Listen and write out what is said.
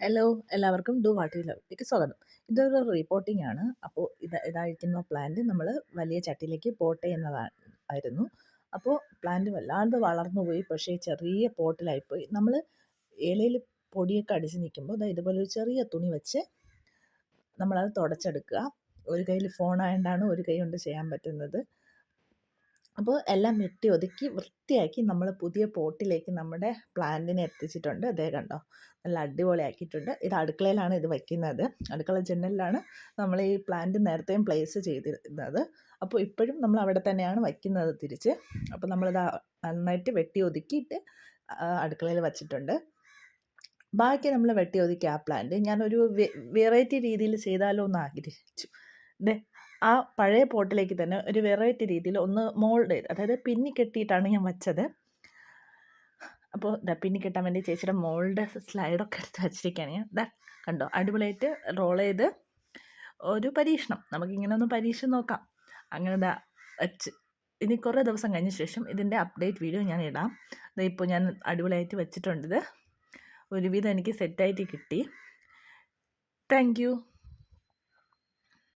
Hello, എല്ലാവർക്കും do what you ലവിലേക്ക് സ്വാഗതം. ഇതൊരു റിപ്പോർട്ടിംഗ് ആണ്. അപ്പോൾ ഇതായിരിക്കുന്ന പ്ലാന്റ് നമ്മൾ വലിയ ചട്ടിയിലേക്ക് പോട്ട് ചെയ്യുന്നതായിരുന്നു. അപ്പോൾ പ്ലാന്റ് വല്ലാണ്ട് വളർന്നു പോയി. പക്ഷേ ചെറിയ പോട്ടിലായിപ്പോയി. നമ്മൾ ഇലയിൽ പൊടിയൊക്കെ അടിച്ച് നിൽക്കുമ്പോൾ ഇതുപോലെ ഒരു ചെറിയ തുണി വെച്ച് നമ്മളത് തുടച്ചെടുക്കുക. ഒരു കയ്യിൽ ഫോണായതുകൊണ്ടാണ് ഒരു കൈ കൊണ്ട് ചെയ്യാൻ പറ്റുന്നത്. അപ്പോൾ എല്ലാം വെട്ടി ഒതുക്കി വൃത്തിയാക്കി നമ്മൾ പുതിയ പോട്ടിലേക്ക് നമ്മുടെ പ്ലാന്റിനെ എത്തിച്ചിട്ടുണ്ട്. അതേ കണ്ടോ, നല്ല അടിപൊളിയാക്കിയിട്ടുണ്ട്. ഇത് അടുക്കളയിലാണ് ഇത് വയ്ക്കുന്നത്. അടുക്കള ജനലിലാണ് നമ്മൾ ഈ പ്ലാന്റ് നേരത്തെയും പ്ലേസ് ചെയ്തിരുന്നത്. അപ്പോൾ ഇപ്പോഴും നമ്മൾ അവിടെ തന്നെയാണ് വയ്ക്കുന്നത് തിരിച്ച്. അപ്പോൾ നമ്മളിത് നന്നായിട്ട് വെട്ടി ഒതുക്കിയിട്ട് അടുക്കളയിൽ വച്ചിട്ടുണ്ട്. ബാക്കി നമ്മൾ വെട്ടി ഒതുക്കി ആ പ്ലാന്റ് ഞാനൊരു വെറൈറ്റി രീതിയിൽ ചെയ്താലോ എന്ന് ആഗ്രഹിച്ചു. ആ പഴയ പോട്ടിലേക്ക് തന്നെ ഒരു വെറൈറ്റി രീതിയിൽ ഒന്ന് മോൾഡ് ചെയ്ത്, അതായത് പിന്നി കെട്ടിയിട്ടാണ് ഞാൻ വച്ചത്. അപ്പോൾ പിന്നി കെട്ടാൻ വേണ്ടി ചേച്ചിയുടെ മോൾഡ് സ്ലൈഡൊക്കെ എടുത്ത് വച്ചിരിക്കുകയാണ് ഞാൻ. കണ്ടോ, അടിപൊളിയായിട്ട് റോൾ ചെയ്ത് ഒരു പരീക്ഷണം, നമുക്കിങ്ങനെ ഒന്ന് പരീക്ഷിച്ച് നോക്കാം. അങ്ങനെ വച്ച് ഇനി കുറേ ദിവസം കഴിഞ്ഞ ശേഷം ഇതിൻ്റെ അപ്ഡേറ്റ് വീഡിയോ ഞാൻ ഇടാം. ഇപ്പോൾ ഞാൻ അടിപൊളിയായിട്ട് വെച്ചിട്ടുണ്ട്. ഒരുവിധം എനിക്ക് സെറ്റായിട്ട് കിട്ടി. Thank you.